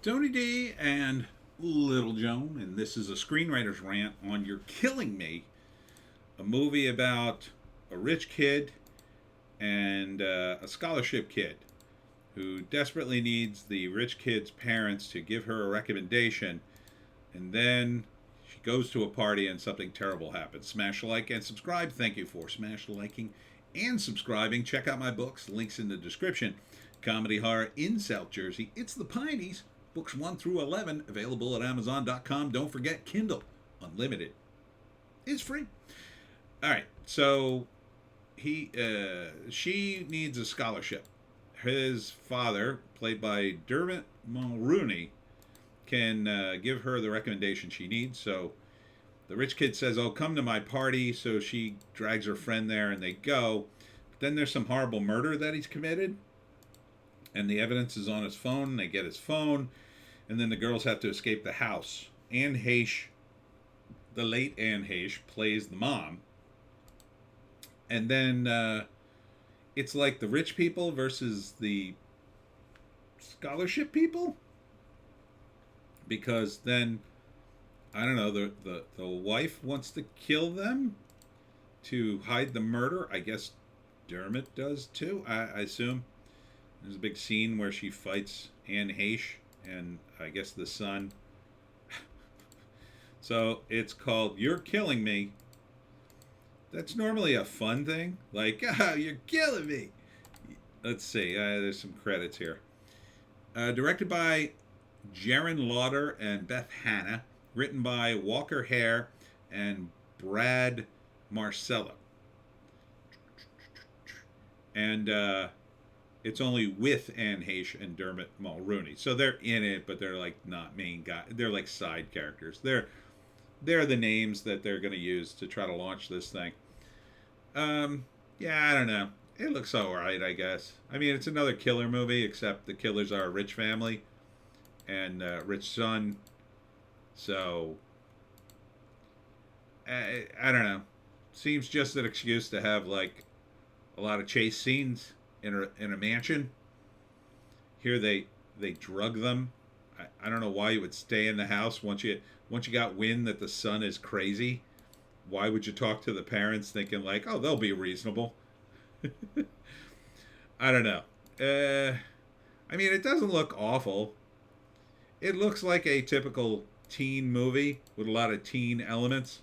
Tony D and Little Joan, and this is a screenwriter's rant on You're Killing Me, a movie about a rich kid and a scholarship kid who desperately needs the rich kid's parents to give her a recommendation, and then she goes to a party and something terrible happens. Smash like and subscribe. Thank you for smash liking and subscribing. Check out my books, links in the description. Comedy horror in South Jersey. It's the Pineys. Books 1 through 11 available at Amazon.com. Don't forget Kindle Unlimited is free. All right, so she needs a scholarship. His father, played by Dermot Mulroney, can give her the recommendation she needs. So the rich kid says, "Oh, come to my party." So she drags her friend there, and they go. But then there's some horrible murder that he's committed, and the evidence is on his phone. They get his phone, and then the girls have to escape the house. Anne Heche, the late Anne Heche, plays the mom. And then it's like the rich people versus the scholarship people. Because then, I don't know, the wife wants to kill them to hide the murder. I guess Dermot does too, I assume. There's a big scene where she fights Anne Heche and I guess the son. So it's called You're Killing Me. That's normally a fun thing. Like, you're killing me. Let's see. There's some credits here. Directed by Jaron Lauder and Beth Hanna. Written by Walker Hare and Brad Marcello. And it's only with Anne Heche and Dermot Mulroney. So they're in it, but they're like not main guys. They're like side characters. They're the names that they're going to use to try to launch this thing. Yeah, I don't know. It looks alright, I guess. I mean, it's another killer movie, except the killers are a rich family and a rich son. So, I don't know. Seems just an excuse to have like a lot of chase scenes in a mansion. Here they drug them. I don't know why you would stay in the house once you got wind that the son is crazy. Why would you talk to the parents thinking like, oh, they'll be reasonable? I don't know. I mean, it doesn't look awful. It looks like a typical teen movie with a lot of teen elements.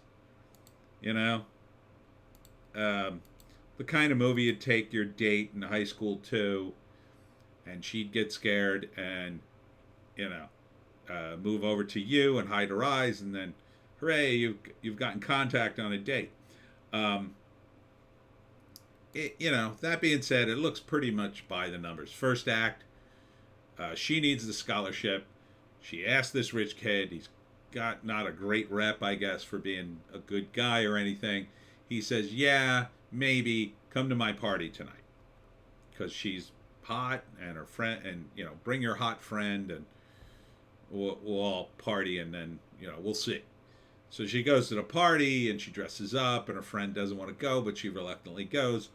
You know? The kind of movie you'd take your date in high school to, and she'd get scared and, you know, move over to you and hide her eyes, and then, hooray, you've gotten contact on a date. You know, that being said, it looks pretty much by the numbers. First act, she needs the scholarship. She asked this rich kid. He's got not a great rep, I guess, for being a good guy or anything. He says, yeah, maybe come to my party tonight. Because she's hot and her friend, and, you know, bring your hot friend and we'll all party and then, you know, we'll see. So she goes to the party and she dresses up and her friend doesn't want to go, but she reluctantly goes.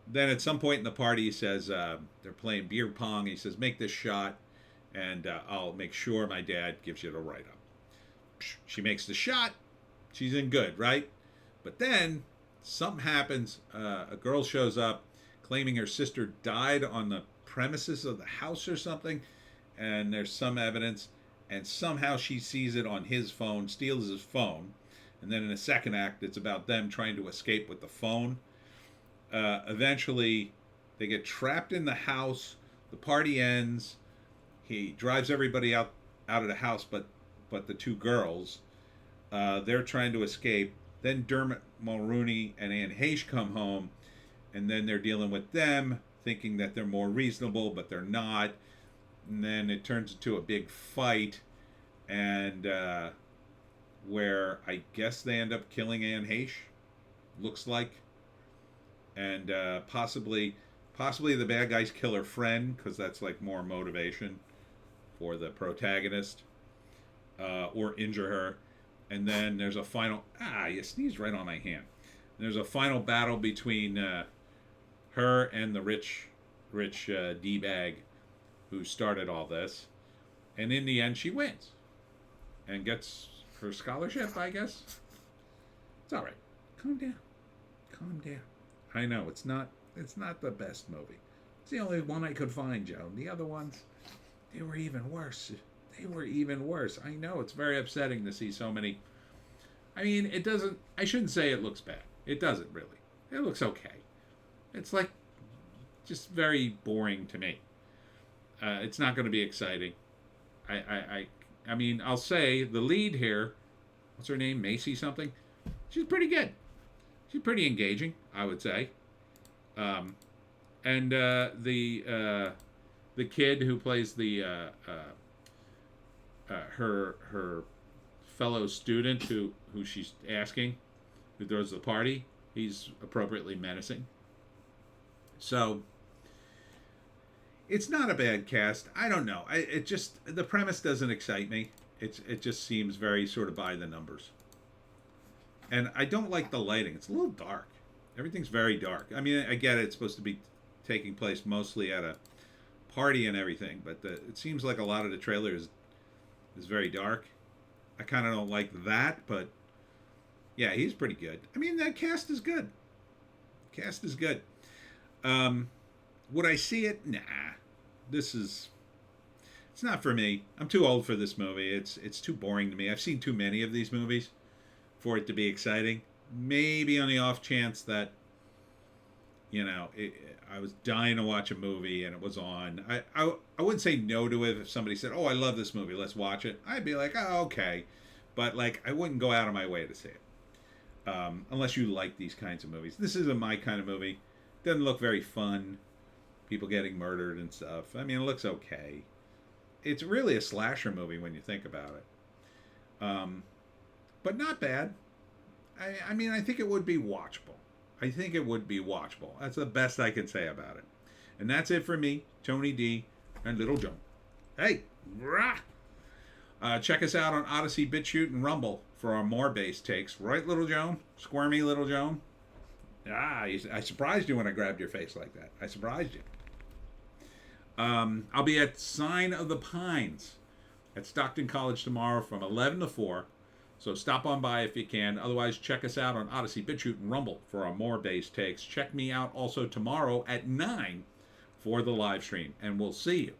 Then at some point in the party, he says, they're playing beer pong. He says, make this shot and I'll make sure my dad gives you the write-up. She makes the shot. She's in good, right? But then something happens. A girl shows up claiming her sister died on the premises of the house or something. And there's some evidence. And somehow she sees it on his phone, steals his phone. And then in the second act, it's about them trying to escape with the phone. Eventually, they get trapped in the house. The party ends. He drives everybody out of the house, but the two girls, they're trying to escape. Then Dermot Mulroney and Anne Heche come home, and then they're dealing with them, thinking that they're more reasonable, but they're not. And then it turns into a big fight, and where I guess they end up killing Anne Heche, looks like, and possibly the bad guys kill her friend because that's like more motivation for the protagonist, or injure her, and then there's a final. You sneezed right on my hand. There's a final battle between her and the rich D-bag who started all this. And in the end, she wins and gets her scholarship, I guess. It's all right. Calm down. Calm down. I know it's not the best movie. It's the only one I could find, Joe. The other ones, they were even worse. They were even worse. I know it's very upsetting to see so many. I mean, it doesn't. I shouldn't say it looks bad. It doesn't really. It looks okay. It's like just very boring to me. It's not going to be exciting. I mean, I'll say the lead here. What's her name? Macy something. She's pretty good. She's pretty engaging, I would say. And the kid who plays the her fellow student who she's asking, who throws the party, he's appropriately menacing. So it's not a bad cast. I don't know. It just, the premise doesn't excite me. It just seems very sort of by the numbers. And I don't like the lighting. It's a little dark. Everything's very dark. I mean, I get it. It's supposed to be taking place mostly at a party and everything, but it seems like a lot of the trailer is very dark. I kind of don't like that, but yeah, he's pretty good. I mean, that cast is good. Cast is good. Would I see it? Nah. It's not for me. I'm too old for this movie. It's too boring to me. I've seen too many of these movies for it to be exciting. Maybe on the off chance that, I was dying to watch a movie and it was on. I wouldn't say no to it if somebody said, "Oh, I love this movie. Let's watch it." I'd be like, "Oh, okay," but like I wouldn't go out of my way to see it, unless you like these kinds of movies. This isn't my kind of movie. Doesn't look very fun. People getting murdered and stuff. I mean, it looks okay. It's really a slasher movie when you think about it, but not bad. I mean, I think it would be watchable. I think it would be watchable. That's the best I can say about it. And that's it for me, Tony D, and Little Joan. Hey, rah! Check us out on Odysee, Bitchute, and Rumble for our more base takes. Right, Little Joan? Squirmy Little Joan? I surprised you when I grabbed your face like that. I surprised you. I'll be at Sign of the Pines at Stockton College tomorrow from 11 to 4. So stop on by if you can. Otherwise, check us out on Odysee, Bitchute, and Rumble for our more base takes. Check me out also tomorrow at 9 for the live stream. And we'll see you